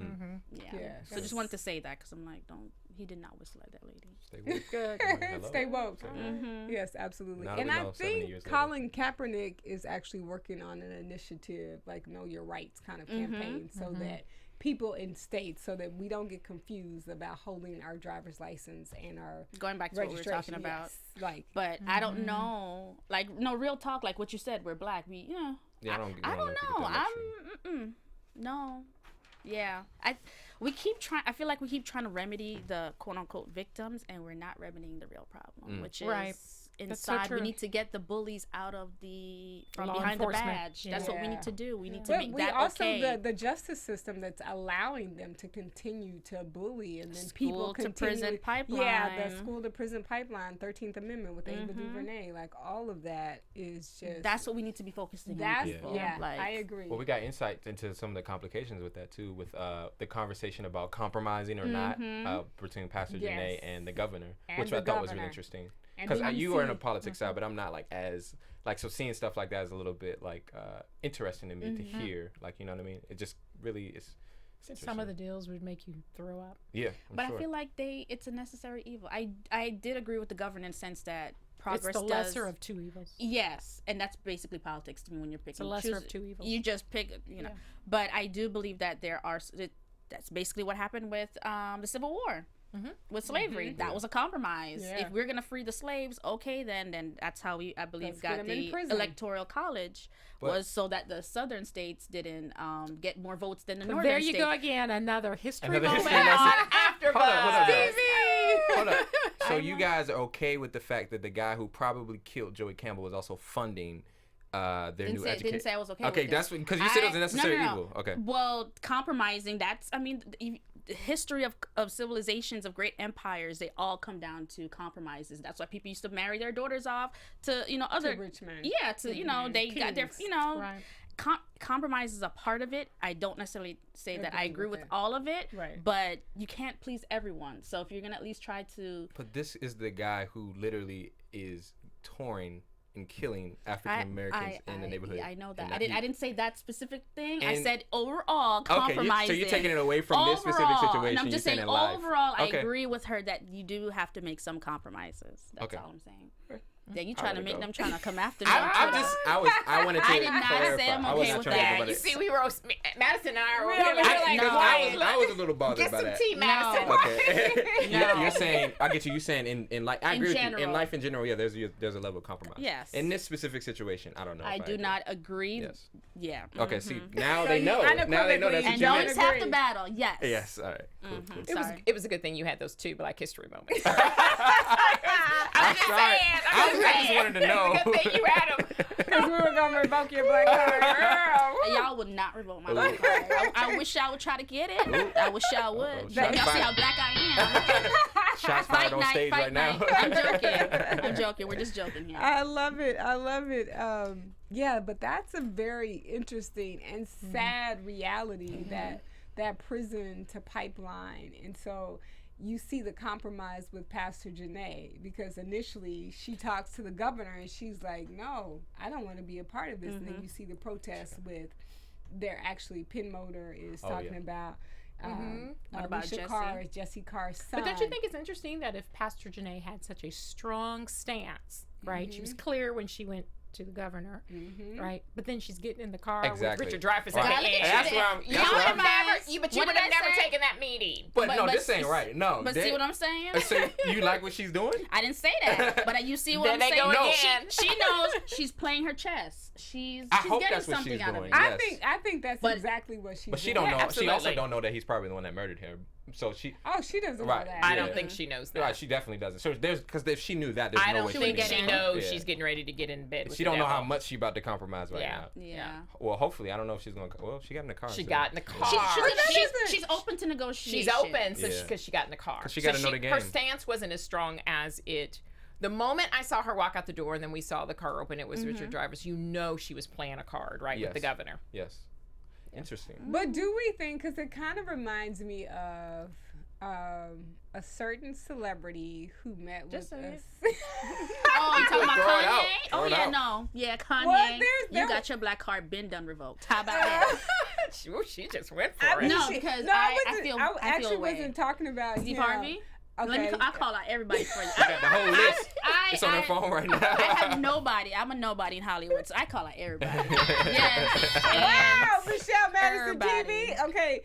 Yeah. So just wanted to say that, because I'm like, he did not whistle at that lady. Stay woke. Good. Stay woke. Yes, absolutely. And I think Colin Kaepernick is actually working on an initiative, like Know Your Rights kind of campaign, so that people in states, so that we don't get confused about holding our driver's license and our going back to what we were talking about. Like, but I don't know. Like, no, real talk. Like what you said, we're Black. Yeah, I don't know. No. Yeah. We keep trying. I feel like we keep trying to remedy the quote unquote victims, and we're not remedying the real problem, which is inside. We need to get the bullies out of from behind the badge. That's what we need to do. We need to make that okay. Also, the justice system that's allowing them to continue to bully, and then people to prison pipeline. Yeah, the school to prison pipeline, 13th Amendment with Ava DuVernay, like all of that is just. That's what we need to be focusing on. I agree. Well, we got insights into some of the complications with that too, with the conversation about compromising or not between Pastor Janae and the governor, which I thought was really interesting. Because you are in a politics side, but I'm not so seeing stuff like that is a little bit interesting to me to hear, you know what I mean? It just really is. Some of the deals would make you throw up. Yeah, I feel like it's a necessary evil. I did agree with the governor in the sense that progress it's the lesser of two evils. Yes, and that's basically politics to me when you're picking. It's the lesser of two evils. You just pick, you know. But I do believe that that's basically what happened with the Civil War. With slavery, that was a compromise. If we're gonna free the slaves, okay, then that's how I believe got the electoral college, was so that the southern states didn't get more votes than the northern states. There you go again, another history moment on AFTERBUZZ TV. Hold up. So you guys are okay with the fact that the guy who probably killed Joey Campbell was also funding their new education? Didn't say I was okay. Okay, that's because you said it was a necessary evil. Okay. Well, compromising. The history of civilizations, of great empires, they all come down to compromises. That's why people used to marry their daughters off to other rich men. Yeah, they Kings. Got their compromise is a part of it. I don't necessarily say that I agree with all of it, but you can't please everyone. So if you're gonna at least try to. But this is the guy who literally is touring and killing African Americans in the neighborhood. I know that. I didn't say that specific thing. I said overall compromising. So you're taking it away from this specific situation. And I'm just saying overall, I agree with her that you do have to make some compromises. That's all I'm saying. Yeah, you trying to make them trying to come after me. I wanted to I did not clarify. say I'm okay with that. You see, we were Madison and I were I was a little bothered by that. Get some tea, Madison. Okay. You're saying, I get you. You're saying in life, I agree with you. In life in general, there's a level of compromise. Yes. In this specific situation, I don't know. I do not agree. Yes. Yeah. Okay. See, now they know. Now they know that's what and you meant. don't have to battle. Yes. Yes. All right. Cool. It was a good thing you had those two Black history moments. I just wanted to know. Good thing you had them. Because we were going to revoke your black card. Girl. Y'all would not revoke my black card. I wish y'all would try to get it. I wish y'all would. Y'all see how black I am. Shots fired on stage right now. I'm joking. We're just joking here. I love it. Yeah, but that's a very interesting and sad reality that prison to pipeline. And so you see the compromise with Pastor Janae, because initially she talks to the governor and she's like, no, I don't want to be a part of this. And then you see the protests with Penn Motor is talking about Jesse Carr's son. But don't you think it's interesting that if Pastor Janae had such a strong stance, right? She was clear when she went to the governor, right? But then she's getting in the car with Richard Dreyfuss at the end. That's where I'm. But you would have never taken that meeting. But no, this ain't right. No. But see what I'm saying? So you like what she's doing? I didn't say that. But you see what I'm saying? Then they go again. She knows she's playing her chess. I hope getting that's what something she's out doing. of it. Yes. I think that's exactly what she's. But she doing. don't know. absolutely. She also don't know that he's probably the one that murdered him. So she. Oh, she doesn't Right. know that. I don't think she knows that. Right, she definitely doesn't. So because if she knew that, there's I no don't way think she she would knows Yeah. she's getting ready to get in bed with She the don't know how devil. much she about to compromise right now. Yeah. Well, hopefully, I don't know if she's gonna. Well, she got in the car. She so- got in the car. She's open to negotiation. She's open Yeah. because she got in the car. 'Cause she gotta know the game. Her stance wasn't as strong as it. The moment I saw her walk out the door and then we saw the car open, it was Richard Drivers. You know she was playing a card, right, with the governor. Yes. Interesting. But do we think? Because it kind of reminds me of a certain celebrity who met with us. Oh, you talking about Throw it out. Kanye? Throw Oh it yeah, out. no, yeah, Kanye. Well, you got your black card been done revoked. How about that? She just went for it. No, because I feel actually away. wasn't talking about Steve him. Harvey. Okay. I'll call out everybody for you. You got the whole list. It's on her phone right now. I have nobody. I'm a nobody in Hollywood, so I call out everybody. Yes. Wow, Michelle Madison everybody. TV. Okay.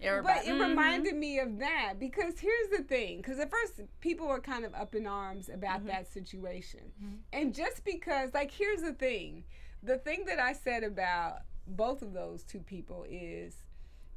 Everybody. But it reminded me of that because here's the thing. Because at first people were kind of up in arms about that situation. And just because, like, here's the thing. The thing that I said about both of those two people is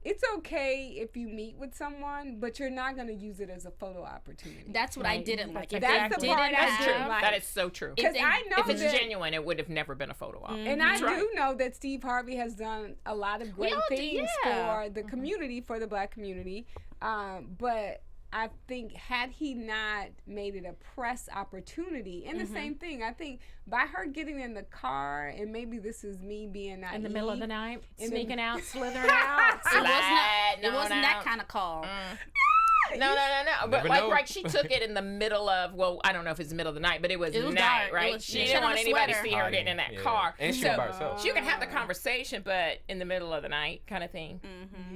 it's okay if you meet with someone, but you're not going to use it as a photo opportunity. That's what I didn't like. If That's they the part didn't I didn't have- like. That is so true. Because I know If it's that, genuine, it would have never been a photo op. and I do know that Steve Harvey has done a lot of great all do, things yeah. for the community, for the black community. But I think had he not made it a press opportunity, and the same thing, I think by her getting in the car, and maybe this is me being naive. In the middle of the night, In the- sneaking out, slithering out. It wasn't that kind of call. No. But Never like, know. right, she took it in the middle of, well, I don't know if it's the middle of the night, but it was was night, dark. right? It was- She she didn't had want on a anybody to sweater. see her getting in that Yeah. car. And she so was by herself. you can have the conversation, but in the middle of the night kind of thing.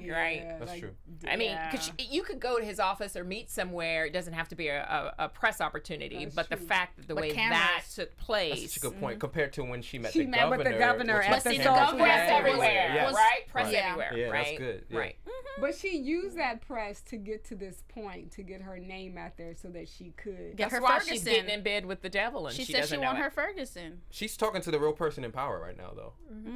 Right. That's true. I mean, cause you could go to his office or meet somewhere. It doesn't have to be a press opportunity, That's but the true. fact that the But way cameras. that took That's place. such a good point compared to when she met She the met governor. with the governor which at was the cameras social Press Yeah. everywhere, Yes. right? Press Right. everywhere, Yeah, right? that's good. Yeah. Right. But she used that press to get to this point, to get her name out there so that she could. Get That's her why Ferguson. she's getting in bed with the devil, and She she said she doesn't know want it. her Ferguson. She's talking to the real person in power right now, though,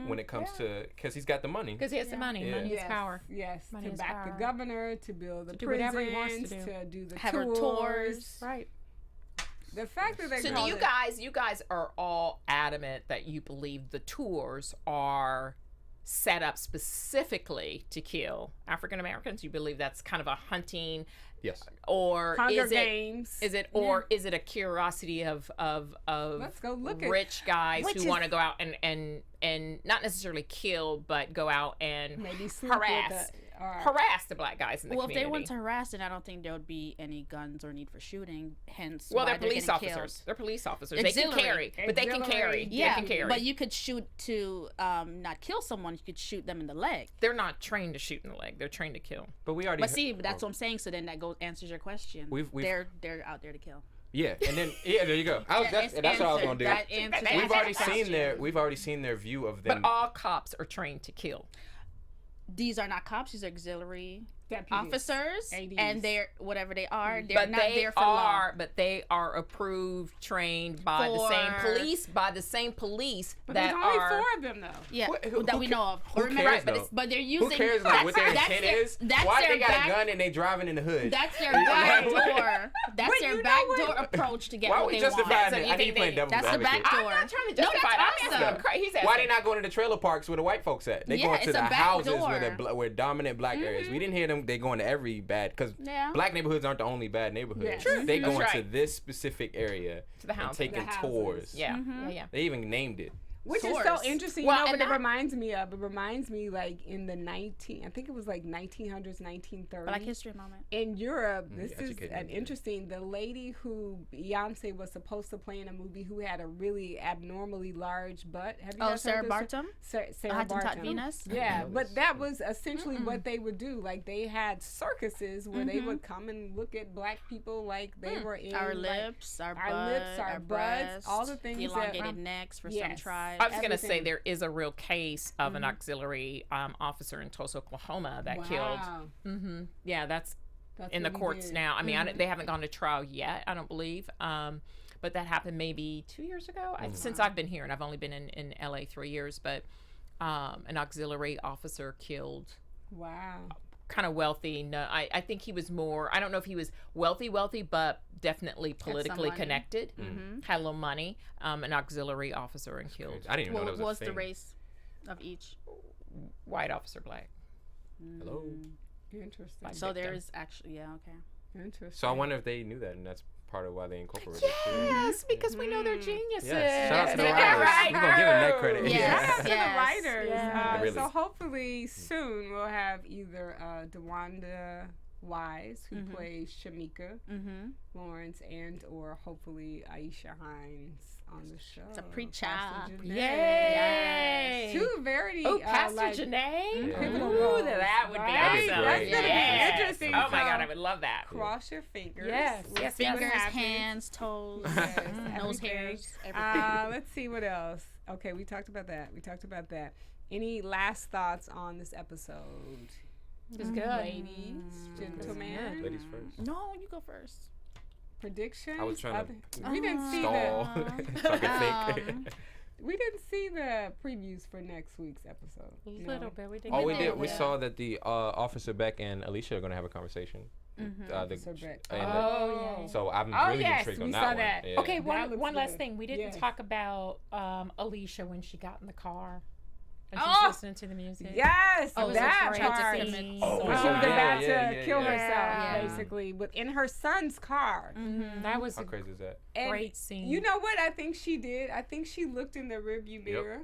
when it comes to, because he's got the money. Because he has the money. Yeah. Money is power. Yes, Money to is back the power. governor, to build the do prisons, whatever he wants to do. to do the Have her tours. Right. The fact that they So call do you guys are all adamant that you believe the tours are set up specifically to kill African Americans? You believe that's kind of a hunting, Yes. or Hunger is it? Games. Is it or is it a curiosity of Let's go look at- rich guys Which who is- want to go out and not necessarily kill, but go out and maybe sleep harass harass the black guys in the Well, if community? they want to harass, then I don't think there would be any guns or need for shooting. Hence, Well, why they're police getting officers. killed. They're police officers. They can Auxiliary. carry, but they can carry. Yeah, They can carry. but you could shoot to not kill someone. You could shoot them in the leg. They're not trained to shoot in the leg. They're trained to kill. But we already. But see, that's what I'm saying. So then that answers your question. We've- they're out there to kill. Yeah, and then there you go. That's what I was gonna do. That answers We've already your question. seen their view of them. But all cops are trained to kill. These are not cops. These are auxiliary Deputies. officers, ADs. and they're whatever they are. They're But not they there for law. but they are approved, trained by the same For- police But that there's only are. 4 of them though. Yeah, Who that we know of. Who Remember, cares, but, though? but they're Who using. cares like what their that's intent their- is? That's Why their they got back, a gun and they driving in the hood? That's their back door. That's But their you know back what? door approach to get Why what we they justifying want. So it? you I think think you playing they- devil's That's the advocate. back I'm door. not trying to No, justify it. I'm that's asking awesome. him. He's asking. Why they not going to the trailer parks where the white folks at? They Yeah, going to it's the a back houses door. where dominant black areas. We didn't hear them. They going to every bad because Yeah. black neighborhoods aren't the only bad neighborhoods. Yeah. True. They That's going to right. this specific area To the and houses. taking The houses. tours. Yeah, Mm-hmm. yeah. They even named it. Which is Source. so interesting. Well, you know and what it that- reminds me of? It reminds me like in the I think it was like 1900s, 1930s. Black History Moment. In Europe, this is educate me, an yeah. interesting. The lady who Beyonce was supposed to play in a movie who had a really abnormally large butt. Have you Oh, guys Sarah heard this? Barton? Sarah Hottentot Barton. Venus? Yeah, know but this. that was essentially what they would do. Like they had circuses where they would come and look at black people like they were in Our like, lips, our lips, butt, our our butts, breasts, all the things that- elongated necks for some Yes. tribes. I was going to say Everything. there is a real case of an auxiliary officer in Tulsa, Oklahoma that killed. Wow. Yeah, that's That's in the what he courts did. now. I mean, they haven't gone to trial yet, I don't believe. but that happened maybe 2 years ago. Since I've been here, and I've only been in LA 3 years, but an auxiliary officer killed. Wow. Kind of wealthy. No, I think he was more, I don't know if he was wealthy, but definitely politically connected. Had a little money. An auxiliary officer and killed. I didn't even know that was What was a the thing. race of each? White officer, black. Hello. Interesting. So there is actually, okay. Interesting. So I wonder if they knew that, and that's part of why they incorporated it. Yes, because we know they're geniuses. Yes. Shout out to the Yeah, writers. right. We're going to give them that credit. Yes. Shout out to the Yes. writers. Yes. Really. So hopefully soon we'll have either DeWanda Wise, who plays Shamika Lawrence, and or hopefully Aisha Hines on the show. It's a preacher. Pastor Janae. Yay! Two very Pastor like, Janae? pivotal Ooh, roles, that would be right? That'd be awesome. great. That's gonna Yes. be interesting. Oh my So God, I would love that. cross your fingers. Yes, We'll yes, see what Fingers, happens. hands, toes, Yes, nose everything. hairs, everything. Let's see what else. Okay, we talked about that. Any last thoughts on this episode? It's good. Ladies, gentlemen, Ladies first. No, you go first. predictions. I was trying to We didn't see stall so I could think. we didn't see the previews for next week's episode. A No. little bit. We did. Oh, we did, did. We yeah. saw that the Officer Beck and Alicia are going to have a conversation. Officer Beck. Oh, So I'm Oh, really yes, intrigued we on that saw one. that. Yeah. Okay, That looks one last good. thing. We didn't Yes. talk about Alicia when she got in the car and she's Oh! listening to the music. Yes, That was a that great part. scene. Oh, When she was yeah, about yeah, to yeah, kill yeah. herself, Yeah. basically, within her son's car. That was How a crazy is that? And great scene. you know what I think she did? I think she looked in the rearview mirror.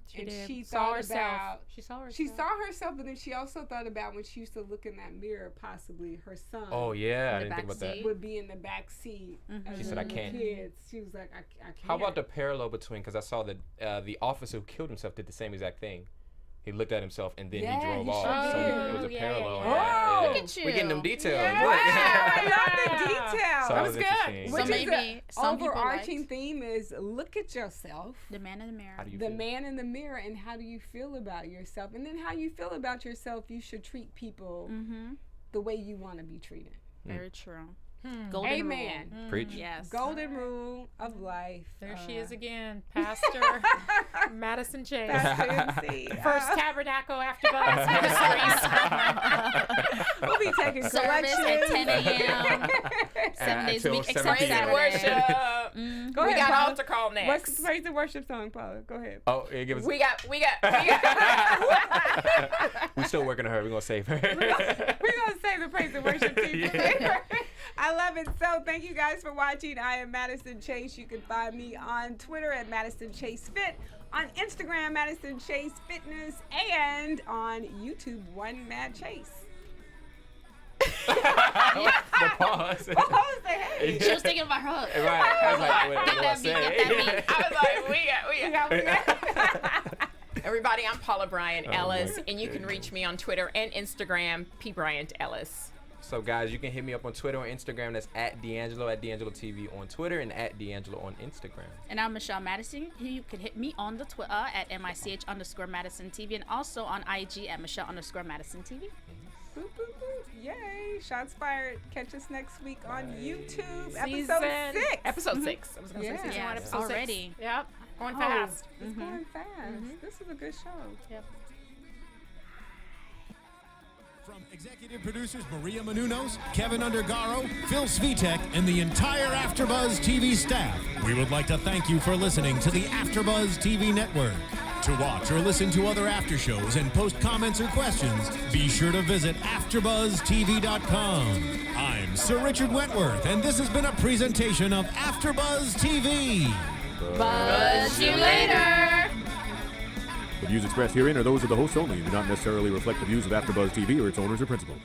She and did. she saw thought herself. about- She saw herself. She saw herself, but then she also thought about when she used to look in that mirror, possibly her son Oh, yeah. I the didn't think about that. backseat. would be in the back seat. as She said, one "I of the can't." Kids. She was like, I can't. How about the parallel between, because I saw that the officer who killed himself did the same exact thing. He looked at himself and then Yeah, he drove he off. sure So did. it was a Yeah, parallel. yeah, in yeah. that. Oh, Yeah. look at you. We're getting them details. Yeah, Look. I love the details. So That was was interesting. good. So Which is maybe the some people overarching liked- theme is look at yourself. The man in the mirror. How do you The feel? man in the mirror, and how do you feel about yourself? And then how you feel about yourself, you should treat people the way you want to be treated. Very true. Golden Amen. rule. Preach. Yes. Golden rule of life. There she is again, Pastor Madison Chase. Pastor MC. First Tabernacle AFTERBUZZ Ministries. We'll be taking Service at 10 collections. a.m. 7 days a Until week, 7 except p.m. Saturday. Worship. Go We ahead, got Paula. altar call next. What's praise and worship song, Paula? Go ahead. Oh, yeah, give us. We got. We're still working on her. We're going to save her. We're gonna save the praise and worship team. I love it. So thank you guys for watching. I am Madison Chase. You can find me on Twitter at Madison Chase Fit, on Instagram Madison Chase Fitness, and on YouTube One Mad Chase. The pause. Oh, say hey. She was thinking about her hook. Right. I was like, what do I Get that beat, get say? I was like, we got. We got- Everybody, I'm Paula Bryant Ellis, and you can reach me on Twitter and Instagram, P Bryant Ellis. So, guys, you can hit me up on Twitter and Instagram. That's at DeAnjilo, at DeAnjilo TV on Twitter, and at DeAnjilo on Instagram. And I'm Michelle Madison. You can hit me on the Twitter at MICH_Madison TV, and also on IG at Michelle_Madison TV. Boop, boop, boop. Yay. Shots fired. Catch us next week on YouTube. Season- Episode 6. Episode 6. I was going to Yeah. say season 1, Yes, episode already. 6. Yep. Going Oh, fast. It's going fast. This is a good show. Yep. From executive producers Maria Menounos, Kevin Undergaro, Phil Svitek, and the entire AfterBuzz TV staff, we would like to thank you for listening to the AfterBuzz TV network. To watch or listen to other after shows and post comments or questions, be sure to visit AfterBuzzTV.com. I'm Sir Richard Wentworth, and this has been a presentation of AfterBuzz TV. Buzz you later. The views expressed herein are those of the hosts only and do not necessarily reflect the views of AfterBuzz TV or its owners or principals.